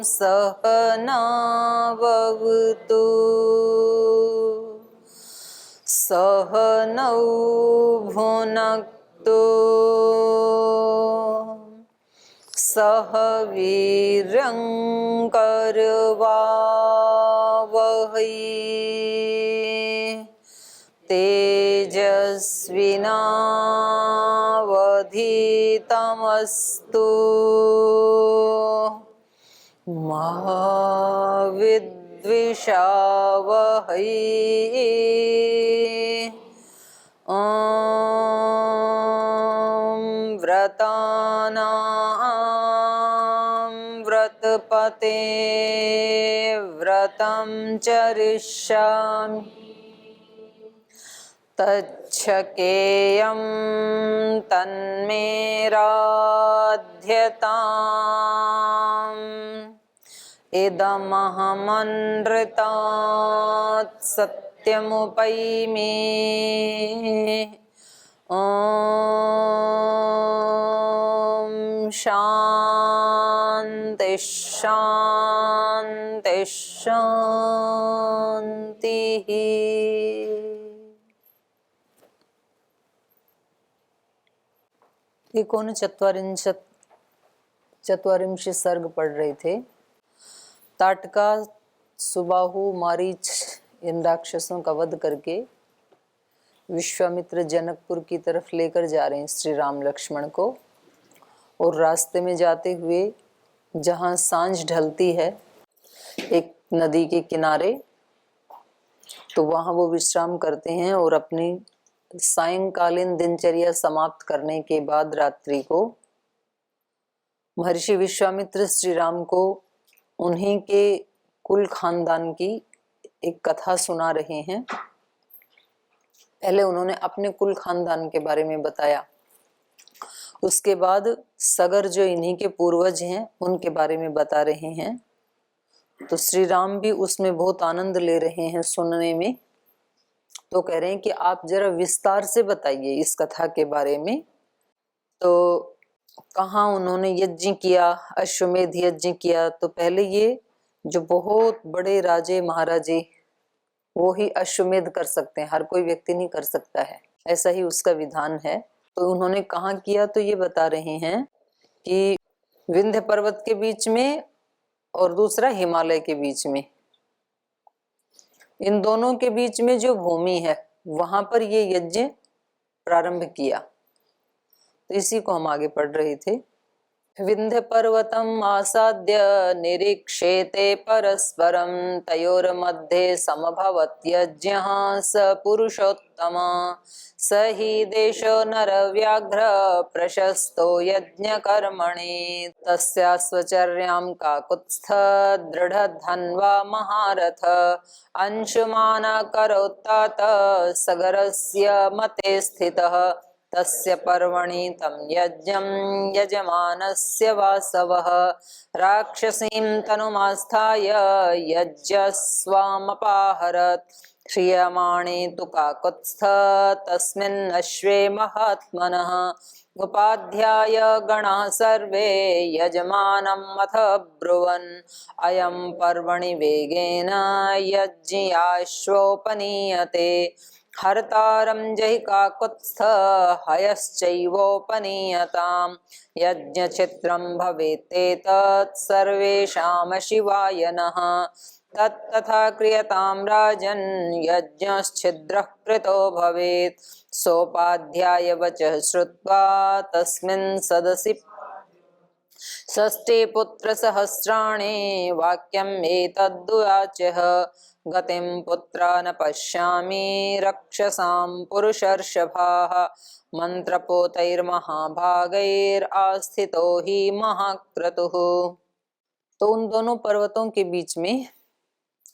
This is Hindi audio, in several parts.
सहनाववतु सहनौ भुनक्तु सह वीर्यं करवावहै तेजस्विनावधीतमस्तु मा विद्विषावहै। व्रतानां व्रतपते व्रतं चरिष्यामि तच्छकेयं तन्मे राध्यताम् इदमहमनृतात् सत्यमुपैमि ॐ शान्ति शान्ति शान्तिः। चत्वारिंशत् सर्ग पढ़ रहे थे। ताटका, सुबाहु, मारीच इन राक्षसों का वध करके विश्वामित्र जनकपुर की तरफ लेकर जा रहे हैं श्री राम लक्ष्मण को। और रास्ते में जाते हुए जहाँ सांझ ढलती है एक नदी के किनारे, तो वहाँ वो विश्राम करते हैं और अपनी सायंकालीन दिनचर्या समाप्त करने के बाद रात्रि को महर्षि विश्वामित्र श्री राम को उन्हीं के कुल खानदान की एक कथा सुना रहे हैं। पहले उन्होंने अपने कुल खानदान के बारे में बताया, उसके बाद सगर जो इन्हीं के पूर्वज हैं उनके बारे में बता रहे हैं। तो श्री राम भी उसमें बहुत आनंद ले रहे हैं सुनने में। तो कह रहे हैं कि आप जरा विस्तार से बताइए इस कथा के बारे में। तो कहाँ उन्होंने यज्ञ किया, अश्वमेध यज्ञ किया। तो पहले ये जो बहुत बड़े राजे महाराजे वो ही अश्वमेध कर सकते हैं, हर कोई व्यक्ति नहीं कर सकता है, ऐसा ही उसका विधान है। तो उन्होंने कहाँ किया, तो ये बता रहे हैं कि विंध्य पर्वत के बीच में और दूसरा हिमालय के बीच में, इन दोनों के बीच में जो भूमि है वहां पर ये यज्ञ प्रारंभ किया। तो इसी को हम आगे पढ़ रहे थे। विंध्य पर्वतम आसाद्य निरीक्षेते परस्परम तयोर्मध्ये समभवत् यज्ञः स पुरुषोत्तम स हि देशो नरव्याघ्र प्रशस्तो यज्ञकर्मणि तस्यास्वचर्यां काकुत्स्थ दृढधन्वा महारथ अंशुमान करोत्तात सगरस्य मते स्थितः तस्य पर्वणि तं यज्ञं यजमानस्य वासवः राक्षसीं तनुमास्थाय यज्ञस्वामपाहरत् क्रियमाणे तु काकुत्स्थ तस्मिन् अश्वे महात्मनः उपाध्याय गणाः सर्वे यजमानमथ ब्रुवन् अयं पर्वणि वेगेन यज्ञाश्वोपनीयते हर्तारं जहि काकुत्स्थ हयश्चैवोपनीयताम् यज्ञचित्रं भवेत्तेतत् सर्वेषां शिवाय नः तत्तथा क्रियतां राजन् यज्ञश्छिद्रः कृतो भवेत् सोपाध्याय वचः श्रुत्वा तस्मिन् सदसि षष्ठे पुत्र सहस्राणि वाक्यम् एतद्वाचः गतिं पुत्रा न पश्यामि रक्षसां पुरुषर्षभाः मंत्रपोतैर्महाभागैरास्थितो हि महाक्रतुः। तो उन दोनों पर्वतों के बीच में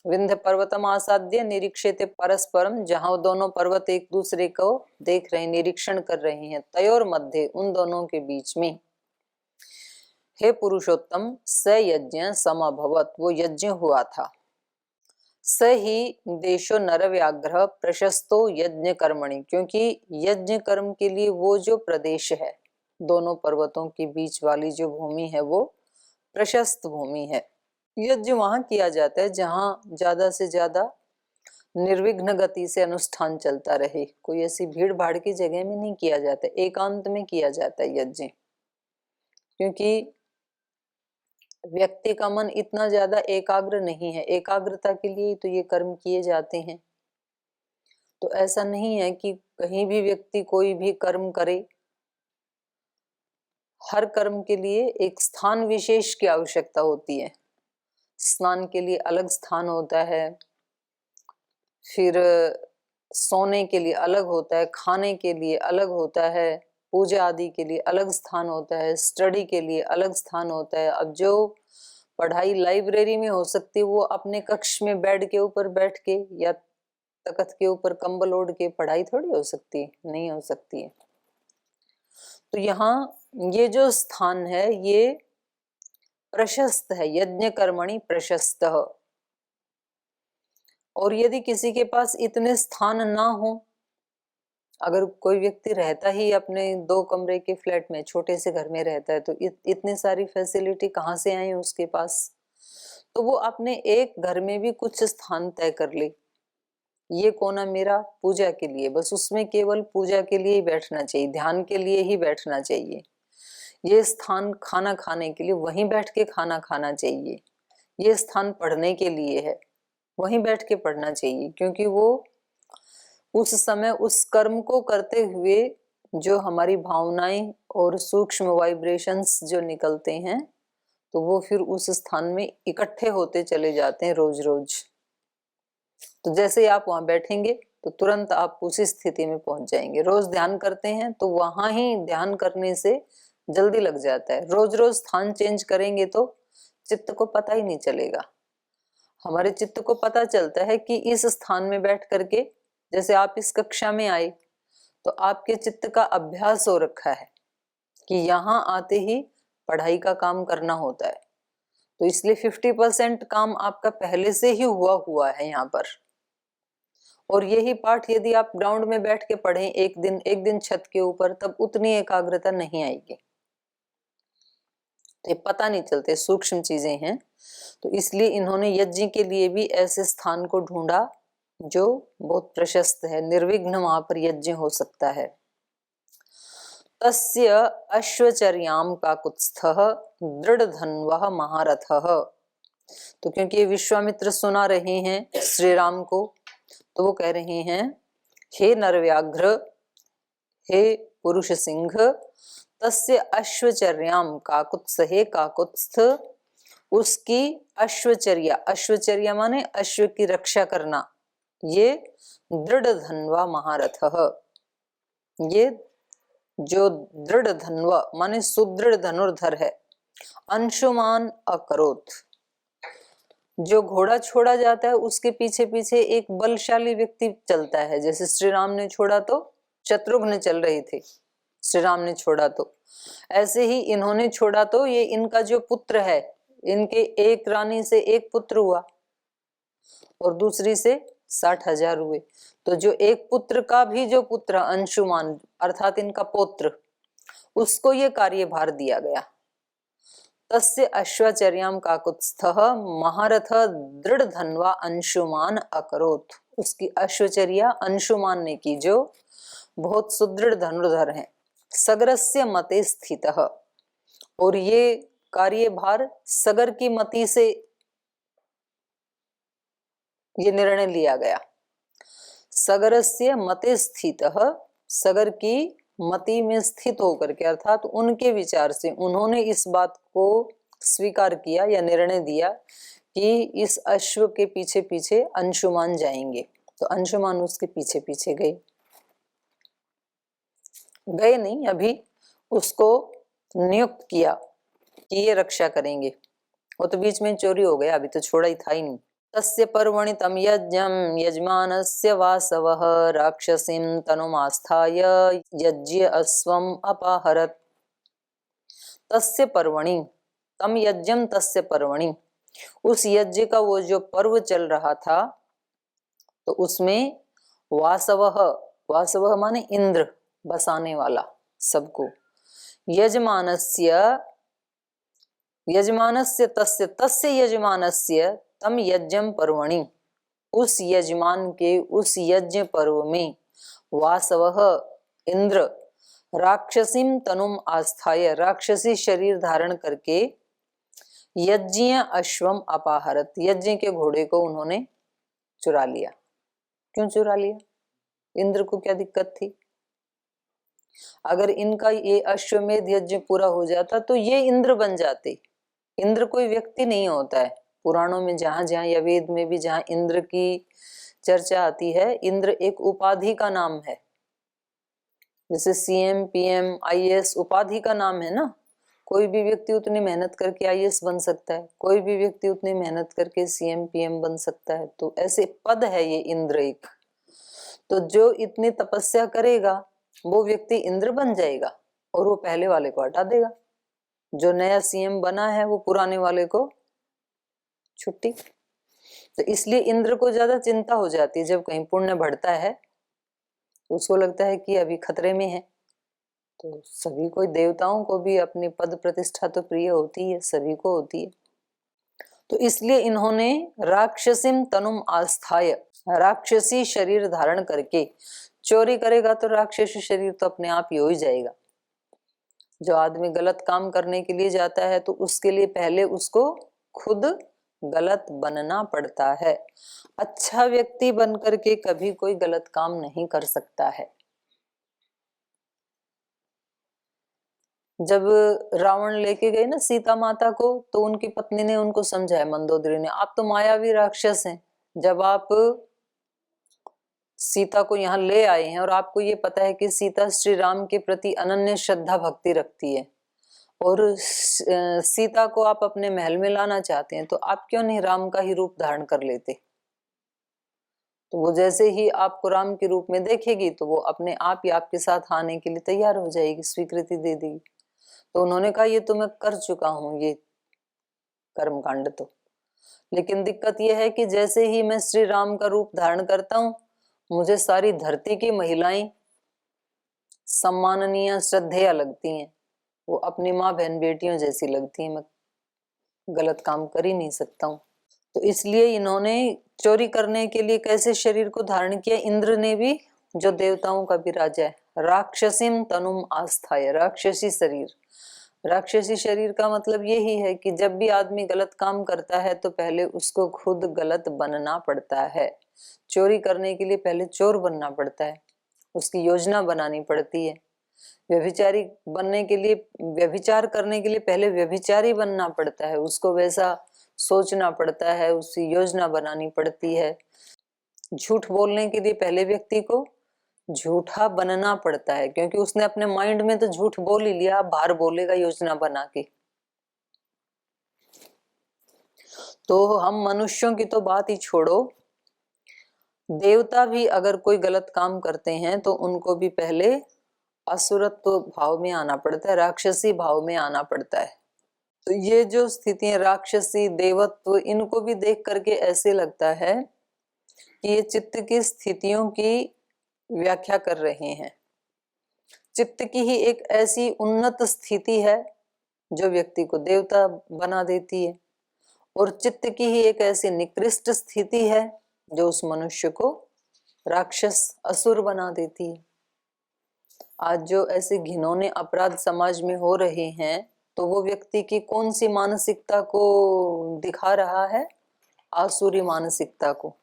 विंध्य पर्वतम आसाद्य निरीक्षित परस्परम, जहां दोनों पर्वत एक दूसरे को देख रहे, निरीक्षण कर रहे हैं, तयोर मध्य उन दोनों के बीच में हे पुरुषोत्तम स यज्ञ समभवत, वो यज्ञ हुआ था। स ही देशो नरव्याघ्र प्रशस्तो यज्ञ कर्मणि, क्योंकि यज्ञ कर्म के लिए वो जो प्रदेश है, दोनों पर्वतों के बीच वाली जो भूमि है वो प्रशस्त भूमि है। यज्ञ वहां किया जाता है जहां ज्यादा से ज्यादा निर्विघ्न गति से अनुष्ठान चलता रहे। कोई ऐसी भीड़ भाड़ की जगह में नहीं किया जाता, एकांत में किया जाता है यज्ञ। क्योंकि व्यक्ति का मन इतना ज्यादा एकाग्र नहीं है, एकाग्रता के लिए तो ये कर्म किए जाते हैं। तो ऐसा नहीं है कि कहीं भी व्यक्ति कोई भी कर्म करे, हर कर्म के लिए एक स्थान विशेष की आवश्यकता होती है। स्नान के लिए अलग स्थान होता है, फिर सोने के लिए अलग होता है, खाने के लिए अलग होता है, पूजा आदि के लिए अलग स्थान होता है, स्टडी के लिए अलग स्थान होता है। अब जो पढ़ाई लाइब्रेरी में हो सकती है, वो अपने कक्ष में बेड के ऊपर बैठ के या तख्त के ऊपर कंबल ओढ़ के पढ़ाई थोड़ी हो सकती है, नहीं हो सकती है। तो यहाँ ये जो स्थान है ये प्रशस्त है, यज्ञ कर्मणि प्रशस्त। और यदि किसी के पास इतने स्थान ना हो, अगर कोई व्यक्ति रहता ही अपने 2 कमरे के फ्लैट में, छोटे से घर में रहता है, तो इतनी सारी फैसिलिटी कहाँ से आई उसके पास? तो वो अपने एक घर में भी कुछ स्थान तय कर ले, ये कोना मेरा पूजा के लिए, बस उसमें केवल पूजा के लिए ही बैठना चाहिए, ध्यान के लिए ही बैठना चाहिए। ये स्थान खाना खाने के लिए, वहीं बैठ के खाना खाना चाहिए। ये स्थान पढ़ने के लिए है, वहीं बैठ के पढ़ना चाहिए। क्योंकि वो उस समय उस कर्म को करते हुए जो हमारी भावनाएं और सूक्ष्म वाइब्रेशंस जो निकलते हैं, तो वो फिर उस स्थान में इकट्ठे होते चले जाते हैं रोज रोज। तो जैसे ही आप वहां बैठेंगे तो तुरंत आप उसी स्थिति में पहुंच जाएंगे। रोज ध्यान करते हैं तो वहां ही ध्यान करने से जल्दी लग जाता है। रोज रोज स्थान चेंज करेंगे तो चित्त को पता ही नहीं चलेगा। हमारे चित्त को पता चलता है कि इस स्थान में बैठ करके, जैसे आप इस कक्षा में आए तो आपके चित्त का अभ्यास हो रखा है कि यहाँ आते ही पढ़ाई का काम करना होता है। तो इसलिए 50% काम आपका पहले से ही हुआ है यहाँ पर। और यही पाठ यदि आप ग्राउंड में बैठ के पढ़ें एक दिन छत के ऊपर, तब उतनी एकाग्रता नहीं आएगी। तो ये पता नहीं चलते, सूक्ष्म चीजें हैं। तो इसलिए इन्होंने यज्ञ के लिए भी ऐसे स्थान को ढूंढा जो बहुत प्रशस्त है, निर्विघ्न वहां पर यज्ञ हो सकता है। तस्य अश्वचर्याम काकुत्स्थः दृढ़धन्वः महारथः। तो क्योंकि ये विश्वामित्र सुना रहे हैं श्री राम को, तो वो कह रहे हैं, हे नरव्याघ्र, हे पुरुष सिंह, तस्य अश्वचर्याम काकुत्स, हे काकुत्स्थ, उसकी अश्वचर्या, अश्वचर्या माने अश्व की रक्षा करना, ये दृढ़ धन्वा महारथः, ये जो दृढ़ धन्वा माने सुदृढ़ धनुर्धर है, अंशुमान अकरोत, जो घोड़ा छोड़ा जाता है उसके पीछे पीछे एक बलशाली व्यक्ति चलता है। जैसे श्री राम ने छोड़ा तो शत्रुघ्न चल रहे थे, श्री राम ने छोड़ा तो ऐसे ही इन्होंने छोड़ा तो ये इनका जो पुत्र है, इनके एक रानी से एक पुत्र हुआ और दूसरी से 60,000 हुए। तो जो एक पुत्र का भी जो पुत्र अंशुमान अर्थात इनका पौत्र, उसको ये कार्यभार दिया गया। तस्य अश्वचर्याम काकुत्स्थः महारथ दृढ़ धन्वा अंशुमान अकरोत, उसकी अश्वचर्या अंशुमान ने की, जो बहुत सुदृढ़ धनुर्धर हैं। सगरस्य मते स्थितः, और ये कार्यभार सगर की मति से ये निर्णय लिया गया। सगरस्य मते स्थितः, सगर की मति में स्थित होकर के अर्थात उनके विचार से उन्होंने इस बात को स्वीकार किया या निर्णय दिया कि इस अश्व के पीछे पीछे अंशुमान जाएंगे। तो अंशुमान उसके पीछे पीछे गए नहीं, अभी उसको नियुक्त किया कि ये रक्षा करेंगे। वो तो बीच में चोरी हो गया, अभी तो छोड़ा ही था ही नहीं। तस्य पर्वणि तम यज्ञं यजमानस्य वासवः राक्षसीं तनुमास्थाय यज्ञ अश्वम् अपाहरत्। तस्य पर्वणि तम यज्ञं तस्य पर्वणि, उस यज्ञ का वो जो पर्व चल रहा था, तो उसमें वासवः, वासवः माने इंद्र, बसाने वाला सबको, यजमानस्य यजमानस्य तस्य तस्य यजमानस्य तम यज्ञम पर्वणि, उस यजमान के उस यज्ञ पर्व में वासवः इंद्र राक्षसीम तनुम आस्थाय, राक्षसी शरीर धारण करके यज्ञ अश्वम अपाहरत, यज्ञ के घोड़े को उन्होंने चुरा लिया। क्यों चुरा लिया? इंद्र को क्या दिक्कत थी? अगर इनका ये अश्वमेध यज्ञ पूरा हो जाता तो ये इंद्र बन जाते। इंद्र कोई व्यक्ति नहीं होता है। पुराणों में जहां जहां या वेद में भी जहां इंद्र की चर्चा आती है, इंद्र एक उपाधि का नाम है। जैसे सीएम, पीएम, आईएएस उपाधि का नाम है ना। कोई भी व्यक्ति उतनी मेहनत करके आईएएस बन सकता है, कोई भी व्यक्ति उतनी मेहनत करके सीएम, पीएम बन सकता है। तो ऐसे पद है ये इंद्र एक। तो जो इतनी तपस्या करेगा वो व्यक्ति इंद्र बन जाएगा और वो पहले वाले को हटा देगा। जो नया सीएम बना है वो पुराने वाले को छुट्टी। तो इसलिए इंद्र को ज्यादा चिंता हो जाती है जब कहीं पुण्य बढ़ता है, उसको लगता है कि अभी खतरे में है। तो सभी को, देवताओं को भी अपनी पद प्रतिष्ठा तो प्रिय होती है, सभी को होती है। तो इसलिए इन्होंने राक्षसीम तनुम आस्थाय, राक्षसी शरीर धारण करके, चोरी करेगा तो राक्षसी शरीर तो अपने आप ही हो ही जाएगा। जो आदमी गलत काम करने के लिए जाता है तो उसके लिए पहले उसको खुद गलत बनना पड़ता है। अच्छा व्यक्ति बनकर के कभी कोई गलत काम नहीं कर सकता है। जब रावण लेके गए ना सीता माता को, तो उनकी पत्नी ने उनको समझाया, मंदोदरी ने, आप तो मायावी राक्षस हैं। जब आप सीता को यहाँ ले आए हैं और आपको ये पता है कि सीता श्री राम के प्रति अनन्य श्रद्धा भक्ति रखती है और सीता को आप अपने महल में लाना चाहते हैं, तो आप क्यों नहीं राम का ही रूप धारण कर लेते? तो वो जैसे ही आपको राम के रूप में देखेगी तो वो अपने आप ही आपके साथ आने के लिए तैयार हो जाएगी, स्वीकृति दे देगी। तो उन्होंने कहा ये तो मैं कर चुका हूं ये कर्मकांड तो, लेकिन दिक्कत यह है कि जैसे ही मैं श्री राम का रूप धारण करता हूं, मुझे सारी धरती की महिलाएं सम्माननीय श्रद्धेय लगती हैं। वो अपनी माँ बहन बेटियों जैसी लगती हैं। मैं गलत काम कर ही नहीं सकता हूँ। तो इसलिए इन्होंने चोरी करने के लिए कैसे शरीर को धारण किया? इंद्र ने भी, जो देवताओं का भी राजा है, राक्षसीम तनुम आस्थाय, राक्षसी शरीर। राक्षसी शरीर का मतलब यही है कि जब भी आदमी गलत काम करता है तो पहले उसको खुद गलत बनना पड़ता है। चोरी करने के लिए पहले चोर बनना पड़ता है, उसकी योजना बनानी पड़ती है। व्यभिचारी बनने के लिए, व्यभिचार करने के लिए पहले व्यभिचारी बनना पड़ता है, उसको वैसा सोचना पड़ता है, उसकी योजना बनानी पड़ती है। झूठ बोलने के लिए पहले व्यक्ति को झूठा बनना पड़ता है, क्योंकि उसने अपने माइंड में तो झूठ बोल ही लिया, बाहर बोलेगा योजना बना के। तो हम मनुष्यों की तो बात ही छोड़ो, देवता भी अगर कोई गलत काम करते हैं तो उनको भी पहले असुरत्व भाव में आना पड़ता है, राक्षसी भाव में आना पड़ता है। तो ये जो स्थितियां राक्षसी, देवत्व, इनको भी देख करके ऐसे लगता है कि ये चित्त की स्थितियों की व्याख्या कर रहे हैं। चित्त की ही एक ऐसी उन्नत स्थिति है जो व्यक्ति को देवता बना देती है, और चित्त की ही एक ऐसी निकृष्ट स्थिति है जो उस मनुष्य को राक्षस, असुर बना देती है। आज जो ऐसे घिनौने अपराध समाज में हो रहे हैं तो वो व्यक्ति की कौन सी मानसिकता को दिखा रहा है? आसुरी मानसिकता को।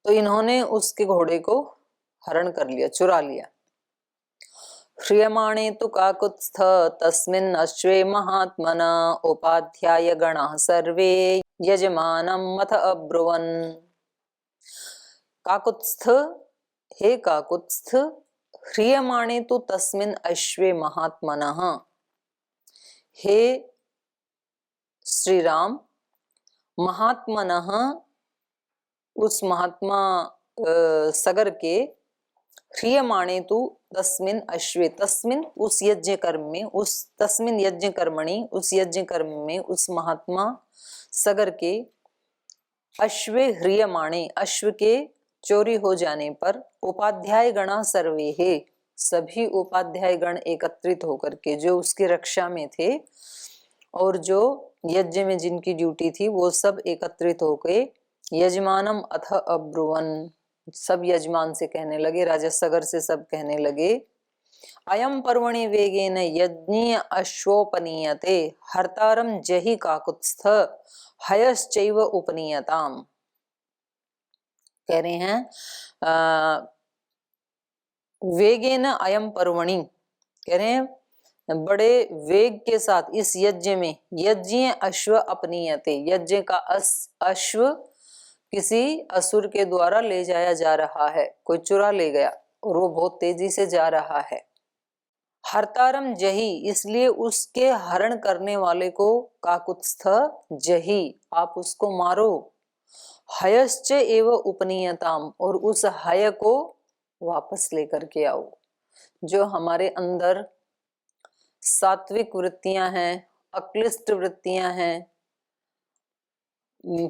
तो इन्होंने उसके घोड़े को हरण कर लिया, चुरा लिया। ह्रियमाणे तु काकुत्स्थ तस्मिन् अश्वे महात्मना उपाध्याय गणाः सर्वे यजमानं मथ अब्रुवन्। काकुत्स्थ, हे काकुत्स्थ, ह्रियमाणे तु तस्मिन् अश्वे महात्मनः, हे श्री राम, महात्मनः, उस महात्मा सगर के, ह्रियमाणे तु तस्मिन् अश्वे, तस्मिन् उस यज्ञ कर्म में, उस तस्मिन् यज्ञ कर्मणि, उस यज्ञ कर्म में, उस महात्मा सगर के, अश्वे ह्रियमाणे, अश्व के चोरी हो जाने पर, उपाध्याय गणा सर्वे है, सभी उपाध्याय गण एकत्रित होकर के, जो उसकी रक्षा में थे और जो यज्ञ में जिनकी ड्यूटी थी, वो सब एकत्रित होके यजमानम अथ अब्रुवन, सब यजमान से कहने लगे, राजा सगर से सब कहने लगे, अयम पर्वणि वेगेन यज्ञ अश्वोपनीयते हर्तारम जहि काकुत्स्थ हयश्चैव उपनीयताम। कह रहे हैं वेगेन अयम पर्वणि, कह रहे हैं बड़े वेग के साथ इस यज्ञ में, यज्ञ अश्व अपनीयते, यज्ञ का अश्व किसी असुर के द्वारा ले जाया जा रहा है, कोई चुरा ले गया और वो बहुत तेजी से जा रहा है। हर्तारम जही, इसलिए उसके हरण करने वाले को काकुत्स्थ जही, आप उसको मारो। हयश्च एव उपनीयताम, और उस हय को वापस लेकर के आओ। जो हमारे अंदर सात्विक वृत्तियां हैं, अक्लिष्ट वृत्तियां हैं,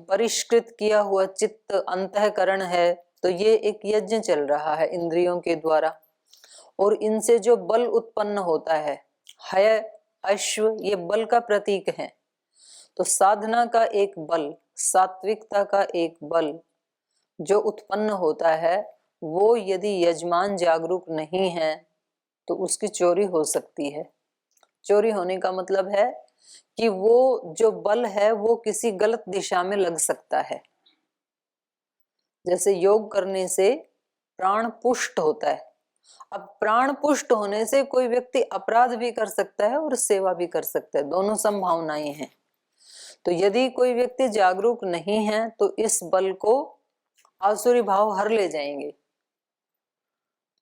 परिष्कृत किया हुआ चित्त अंतःकरण है, तो ये एक यज्ञ चल रहा है इंद्रियों के द्वारा, और इनसे जो बल उत्पन्न होता है, हय अश्व, ये बल का प्रतीक है। तो साधना का एक बल, सात्विकता का एक बल जो उत्पन्न होता है, वो यदि यजमान जागरूक नहीं है तो उसकी चोरी हो सकती है। चोरी होने का मतलब है कि वो जो बल है वो किसी गलत दिशा में लग सकता है। जैसे योग करने से प्राण पुष्ट होता है, अब प्राण पुष्ट होने से कोई व्यक्ति अपराध भी कर सकता है और सेवा भी कर सकता है, दोनों संभावनाएं हैं। तो यदि कोई व्यक्ति जागरूक नहीं है तो इस बल को आसुरी भाव हर ले जाएंगे।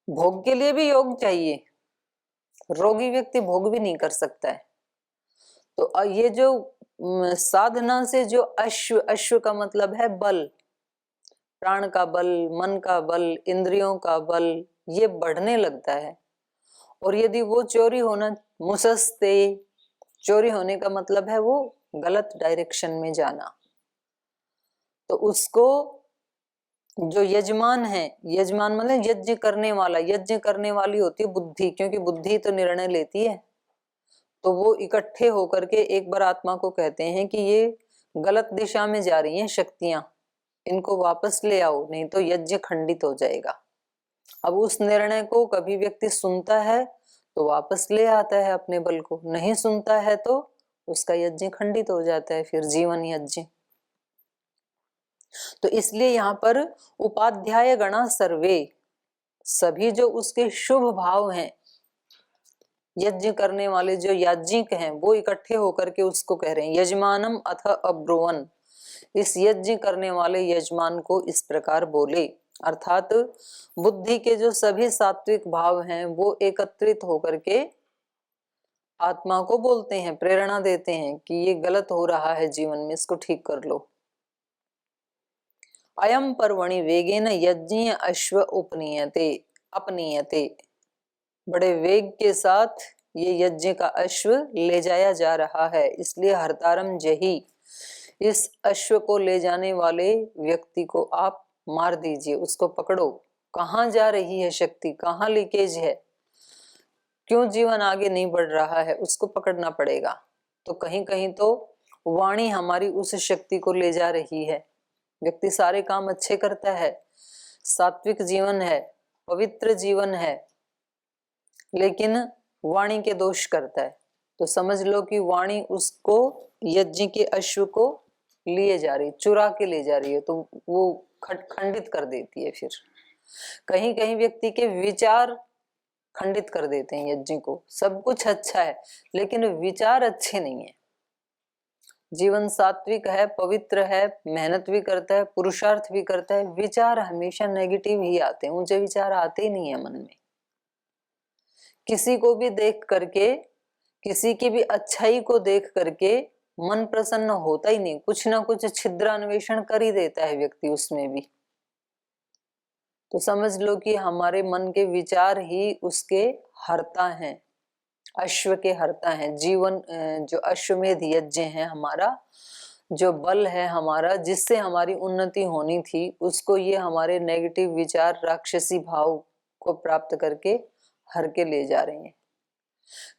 भोग के लिए भी योग चाहिए, रोगी व्यक्ति भोग भी नहीं कर सकता है। तो ये जो साधना से जो अश्व, अश्व का मतलब है बल, प्राण का बल, मन का बल, इंद्रियों का बल, ये बढ़ने लगता है। और यदि वो चोरी होना, मुसस्ते, चोरी होने का मतलब है वो गलत डायरेक्शन में जाना, तो उसको जो यजमान है, यजमान मतलब यज्ञ करने वाला, यज्ञ करने वाली होती है बुद्धि, क्योंकि बुद्धि तो निर्णय लेती है। तो वो इकट्ठे होकर के एक बार आत्मा को कहते हैं कि ये गलत दिशा में जा रही हैं शक्तियां, इनको वापस ले आओ, नहीं तो यज्ञ खंडित हो जाएगा। अब उस निर्णय को कभी व्यक्ति सुनता है तो वापस ले आता है अपने बल को, नहीं सुनता है तो उसका यज्ञ खंडित हो जाता है, फिर जीवन यज्ञ। तो इसलिए यहाँ पर उपाध्याय गणा सर्वे, सभी जो उसके शुभ भाव हैं, यज्ञ करने वाले जो याज्ञिक हैं, वो इकट्ठे होकर के उसको कह रहे हैं, यजमानम अथ अब्रुवन, इस यज्ञ करने वाले यजमान को इस प्रकार बोले। अर्थात बुद्धि के जो सभी सात्विक भाव हैं वो एकत्रित होकर के आत्मा को बोलते हैं, प्रेरणा देते हैं कि ये गलत हो रहा है जीवन में, इसको ठीक कर लो। अयम पर्वणि वेगेन यज्ञ अश्व उपनीयते, अपनीयते, बड़े वेग के साथ ये यज्ञ का अश्व ले जाया जा रहा है, इसलिए हरतारम जही, इस अश्व को ले जाने वाले व्यक्ति को आप मार दीजिए, उसको पकड़ो। कहाँ जा रही है शक्ति, कहाँ लीकेज है, क्यों जीवन आगे नहीं बढ़ रहा है, उसको पकड़ना पड़ेगा। तो कहीं कहीं तो वाणी हमारी उस शक्ति को ले जा रही है। व्यक्ति सारे काम अच्छे करता है, सात्विक जीवन है, पवित्र जीवन है, लेकिन वाणी के दोष करता है, तो समझ लो कि वाणी उसको यज्ञ के अश्व को लिए जा रही, चुरा के ले जा रही है, तो वो खंडित कर देती है। फिर कहीं कहीं व्यक्ति के विचार खंडित कर देते हैं यज्ञ को। सब कुछ अच्छा है लेकिन विचार अच्छे नहीं है। जीवन सात्विक है, पवित्र है, मेहनत भी करता है, पुरुषार्थ भी करता है, विचार हमेशा नेगेटिव ही आते हैं, ऊंचे विचार आते ही नहीं है मन में। किसी को भी देख करके, किसी की भी अच्छाई को देख करके मन प्रसन्न होता ही नहीं, कुछ ना कुछ छिद्रान्वेषण कर ही देता है व्यक्ति उसमें भी। तो समझ लो कि हमारे मन के विचार ही उसके हर्ता हैं, अश्व के हर्ता हैं। जीवन जो अश्वमेध यज्ञ है हमारा, जो बल है हमारा, जिससे हमारी उन्नति होनी थी, उसको ये हमारे नेगेटिव विचार, राक्षसी भाव को प्राप्त करके हर के ले जा रहे हैं।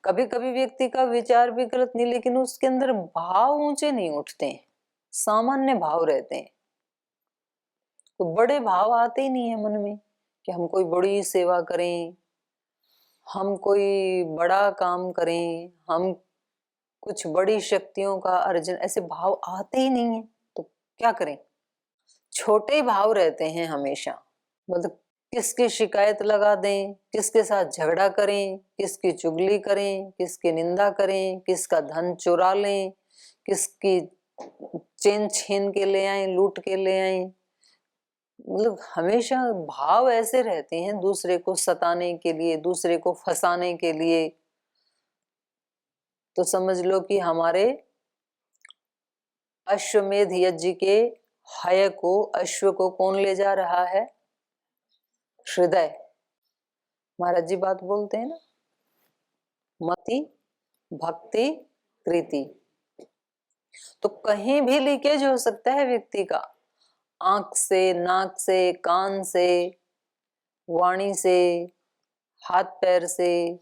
कभी कभी व्यक्ति का विचार भी गलत नहीं, लेकिन उसके अंदर भाव ऊंचे नहीं उठते हैं, सामान्य भाव रहते हैं। तो बड़े भाव आते ही नहीं है मन में कि हम कोई बड़ी सेवा करें, हम कोई बड़ा काम करें, हम कुछ बड़ी शक्तियों का अर्जन, ऐसे भाव आते ही नहीं है। तो क्या करें? छोटे भाव रहते हैं हमेशा। मतलब किसकी शिकायत लगा दें, किसके साथ झगड़ा करें, किसकी चुगली करें, किसकी निंदा करें, किसका धन चुरा लें, किसकी चेन छीन के ले आए, लूट के ले आए। मतलब हमेशा भाव ऐसे रहते हैं दूसरे को सताने के लिए, दूसरे को फंसाने के लिए। तो समझ लो कि हमारे अश्वमेध यज्ञ के हय को, अश्व को कौन ले जा रहा है? हृदय। महाराज जी बात बोलते हैं ना, मति भक्ति कृति। तो कहीं भी लीकेज हो सकता है व्यक्ति का, आंख से, नाक से, कान से, वाणी से, हाथ पैर से,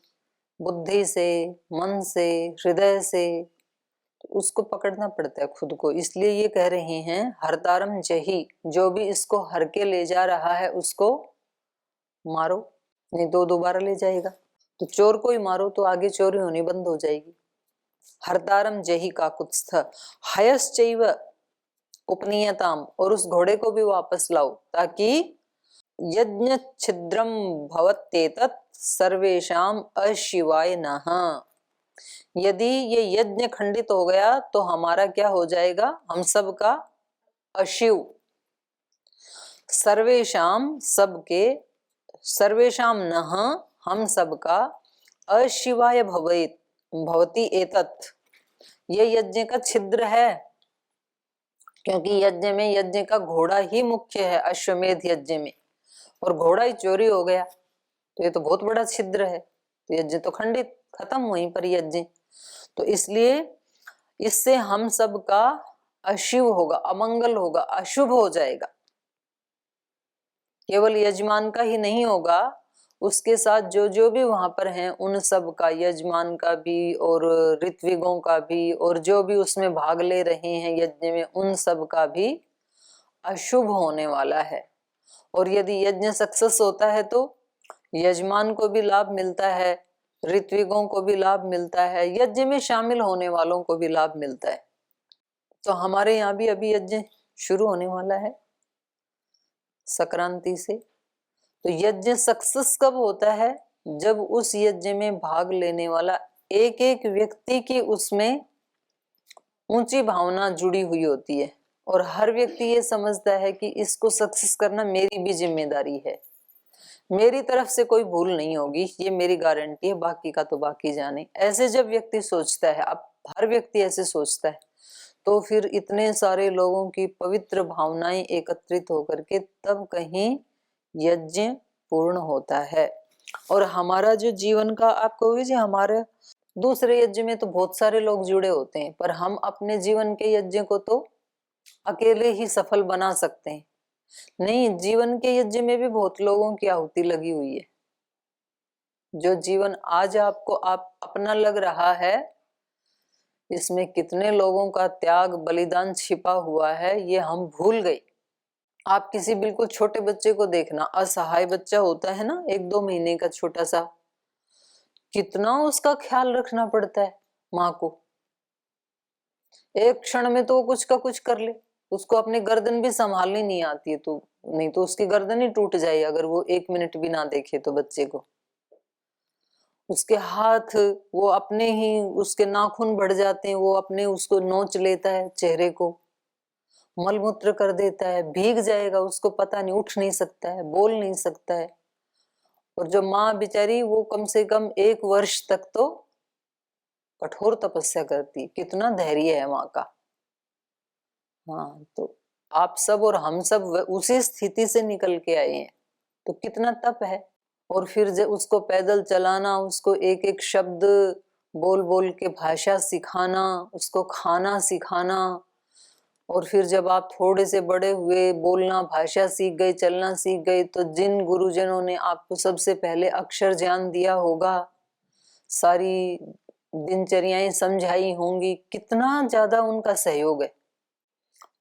बुद्धि से, मन से, हृदय से। तो उसको पकड़ना पड़ता है खुद को। इसलिए ये कह रहे हैं हरतारम जही, जो भी इसको हर के ले जा रहा है उसको मारो, नहीं तो दोबारा ले जाएगा। तो चोर को ही मारो तो आगे चोरी होनी बंद हो जाएगी। हरतारम जही काकुत्स्थ हयश्चैव उपनीयताम, और उस घोड़े को भी वापस लाओ ताकि यज्ञ छिद्रम भवत्येतत् सर्वेषाम अशिवाय नः। यदि ये यज्ञ खंडित हो गया तो हमारा क्या हो जाएगा? हम सब का अशिव। सर्वेषाम सबके, सर्वेषाम नः हम सबका, अशिवाय भवेत भवति एतत्, ये यज्ञ का छिद्र है। क्योंकि यज्ञ में यज्ञ का घोड़ा ही मुख्य है, अश्वमेध यज्ञ में, और घोड़ा ही चोरी हो गया तो ये तो बहुत बड़ा छिद्र है। तो यज्ञ तो खंडित, खत्म वहीं पर यज्ञ। तो इसलिए इससे हम सब का अशिव होगा, अमंगल होगा, अशुभ हो जाएगा। केवल यजमान का ही नहीं होगा, उसके साथ जो जो भी वहां पर हैं उन सब का, यजमान का भी और ऋत्विगों का भी, और जो भी उसमें भाग ले रहे हैं यज्ञ में, उन सब का भी अशुभ होने वाला है। और यदि यज्ञ सक्सेस होता है तो यजमान को भी लाभ मिलता है, ऋत्विगों को भी लाभ मिलता है, यज्ञ में शामिल होने वालों को भी लाभ मिलता है। तो हमारे यहाँ भी अभी यज्ञ शुरू होने वाला है संक्रांति से। तो यज्ञ सक्सेस कब होता है? जब उस यज्ञ में भाग लेने वाला एक एक व्यक्ति की उसमें ऊंची भावना जुड़ी हुई होती है, और हर व्यक्ति ये समझता है कि इसको सक्सेस करना मेरी भी जिम्मेदारी है, मेरी तरफ से कोई भूल नहीं होगी, ये मेरी गारंटी है, बाकी का तो बाकी जाने। ऐसे जब व्यक्ति सोचता है, अब हर व्यक्ति ऐसे सोचता है, तो फिर इतने सारे लोगों की पवित्र भावनाएं एकत्रित होकर के तब कहीं यज्ञ पूर्ण होता है। और हमारा जो जीवन का, आप कहोगे जी हमारे दूसरे यज्ञ में तो बहुत सारे लोग जुड़े होते हैं, पर हम अपने जीवन के यज्ञ को तो अकेले ही सफल बना सकते हैं। नहीं, जीवन के यज्ञ में भी बहुत लोगों की आहुति लगी हुई है। जो जीवन आज आपको आप अपना लग रहा है, इसमें कितने लोगों का त्याग बलिदान छिपा हुआ है ये हम भूल गए। आप किसी बिल्कुल छोटे बच्चे को देखना, असहाय बच्चा होता है ना, 1-2 महीने का छोटा सा, कितना उसका ख्याल रखना पड़ता है माँ को। एक क्षण में तो वो कुछ का कुछ कर ले, उसको अपनी गर्दन भी संभालनी नहीं आती है, तो नहीं तो उसकी गर्दन ही टूट जाए अगर वो 1 मिनट भी ना देखे तो बच्चे को। उसके हाथ, वो अपने ही, उसके नाखून बढ़ जाते हैं, वो अपने उसको नोच लेता है चेहरे को, मलमूत्र कर देता है, भीग जाएगा, उसको पता नहीं, उठ नहीं सकता है, बोल नहीं सकता है। और जो माँ बेचारी, वो कम से कम 1 वर्ष तक तो कठोर तपस्या करती। कितना धैर्य है माँ का। हाँ, तो आप सब और हम सब उसी स्थिति से निकल के आए हैं, तो कितना तप है। और फिर जब उसको पैदल चलाना, उसको एक एक शब्द बोल बोल के भाषा सिखाना, उसको खाना सिखाना, और फिर जब आप थोड़े से बड़े हुए, बोलना, भाषा सीख गए, चलना सीख गए, तो जिन गुरुजनों ने आपको सबसे पहले अक्षर ज्ञान दिया होगा, सारी दिनचर्याएं समझाई होंगी, कितना ज्यादा उनका सहयोग है।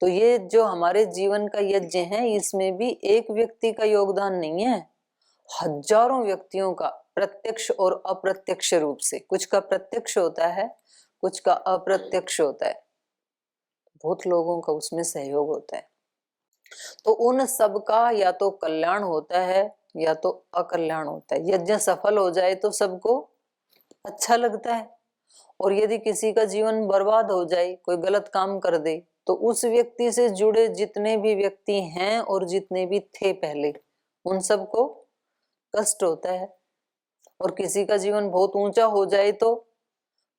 तो ये जो हमारे जीवन का यज्ञ है, इसमें भी एक व्यक्ति का योगदान नहीं है, हजारों व्यक्तियों का, प्रत्यक्ष और अप्रत्यक्ष रूप से। कुछ का प्रत्यक्ष होता है, कुछ का अप्रत्यक्ष होता है, बहुत लोगों का उसमें सहयोग होता है। तो उन सब का या तो कल्याण होता है या तो अकल्याण होता है। यज्ञ सफल हो जाए तो सबको अच्छा लगता है, और यदि किसी का जीवन बर्बाद हो जाए, कोई गलत काम कर दे, तो उस व्यक्ति से जुड़े जितने भी व्यक्ति हैं और जितने भी थे पहले, उन सबको कष्ट होता है। और किसी का जीवन बहुत ऊंचा हो जाए तो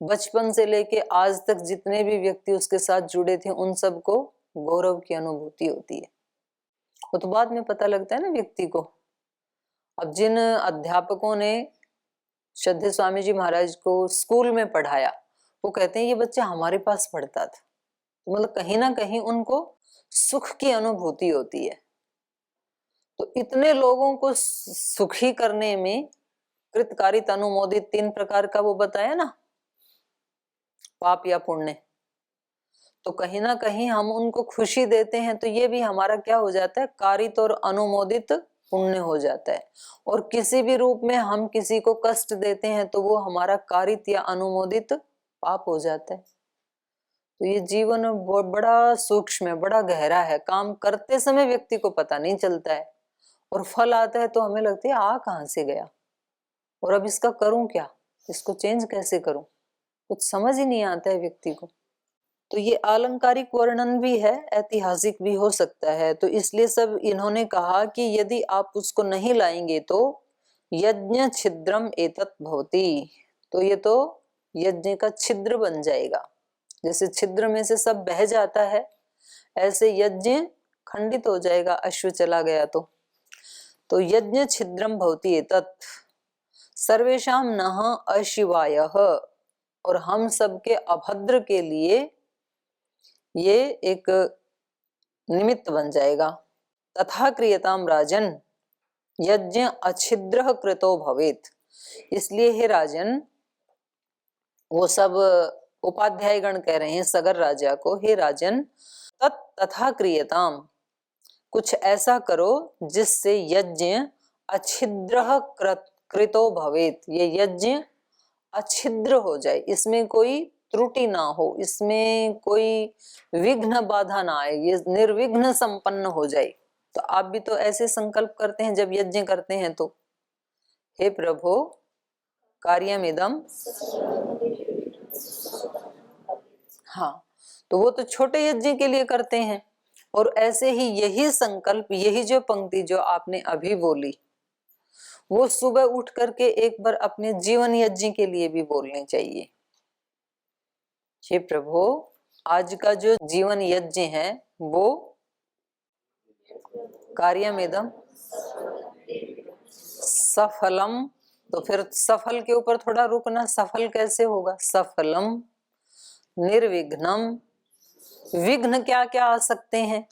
बचपन से लेके आज तक जितने भी व्यक्ति उसके साथ जुड़े थे, उन सबको गौरव की अनुभूति होती है। वो तो बाद में पता लगता है ना व्यक्ति को। अब जिन अध्यापकों ने श्रद्धेय स्वामी जी महाराज को स्कूल में पढ़ाया, वो कहते हैं ये बच्चा हमारे पास पढ़ता था, तो मतलब कहीं ना कहीं उनको सुख की अनुभूति होती है। तो इतने लोगों को सुखी करने में कृतकारित, अनुमोदित, 3 प्रकार का वो बताया ना, पाप या पुण्य। तो कहीं ना कहीं हम उनको खुशी देते हैं, तो ये भी हमारा क्या हो जाता है, कारित और अनुमोदित पुण्य हो जाता है। और किसी भी रूप में हम किसी को कष्ट देते हैं तो वो हमारा कारित या अनुमोदित पाप हो जाता है। तो ये जीवन बड़ा सूक्ष्म है, बड़ा गहरा है। काम करते समय व्यक्ति को पता नहीं चलता है, और फल आता है तो हमें लगता है आ कहां से गया, और अब इसका करूं क्या, इसको चेंज कैसे करूं, कुछ समझ ही नहीं आता है व्यक्ति को। तो ये अलंकारिक वर्णन भी है, ऐतिहासिक भी हो सकता है। तो इसलिए सब इन्होंने कहा कि यदि आप उसको नहीं लाएंगे तो यज्ञ छिद्रम एतत् भवति, तो ये तो यज्ञ का छिद्र बन जाएगा। जैसे छिद्र में से सब बह जाता है, ऐसे यज्ञ खंडित हो जाएगा, अश्व चला गया तो यज्ञ छिद्रम भवति एतत् सर्वेषाम नः अशिवायः, और हम सबके अभद्र के लिए ये एक निमित्त बन जाएगा। तथा क्रियताम राजन यज्ञ अच्छिद्र कृतो भवेत, इसलिए हे राजन, वो सब उपाध्याय गण कह रहे हैं सगर राजा को, हे राजन तथा क्रियताम, कुछ ऐसा करो जिससे यज्ञ अच्छिद्र कृतो भवेत, ये यज्ञ अच्छिद्र हो जाए, इसमें कोई त्रुटि ना हो, इसमें कोई विघ्न बाधा ना आए, ये निर्विघ्न संपन्न हो जाए। तो आप भी तो ऐसे संकल्प करते हैं जब यज्ञ करते हैं तो, हे प्रभु कार्यमिदं, हाँ, तो वो तो छोटे यज्ञ के लिए करते हैं। और ऐसे ही यही संकल्प, यही जो पंक्ति जो आपने अभी बोली, वो सुबह उठ करके एक बार अपने जीवन यज्ञ के लिए भी बोलने चाहिए। हे प्रभु, आज का जो जीवन यज्ञ है वो कार्यमिदं सफलम, तो फिर सफल के ऊपर थोड़ा रुकना, सफल कैसे होगा, सफलम निर्विघ्नम, विघ्न क्या क्या आ सकते हैं,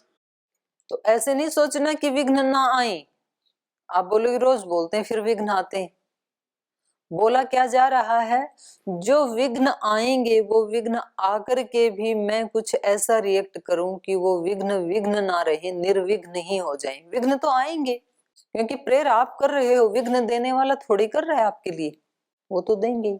तो ऐसे नहीं सोचना कि विघ्न ना आए। आप बोलोगे रोज बोलते हैं फिर विघ्न आते हैं, बोला क्या जा रहा है, जो विघ्न आएंगे वो विघ्न आकर के भी मैं कुछ ऐसा रिएक्ट करूं कि वो विघ्न विघ्न ना रहे, निर्विघ्न ही हो जाए। विघ्न तो आएंगे क्योंकि प्रेयर आप कर रहे हो, विघ्न देने वाला थोड़ी कर रहा है आपके लिए, वो तो देंगे।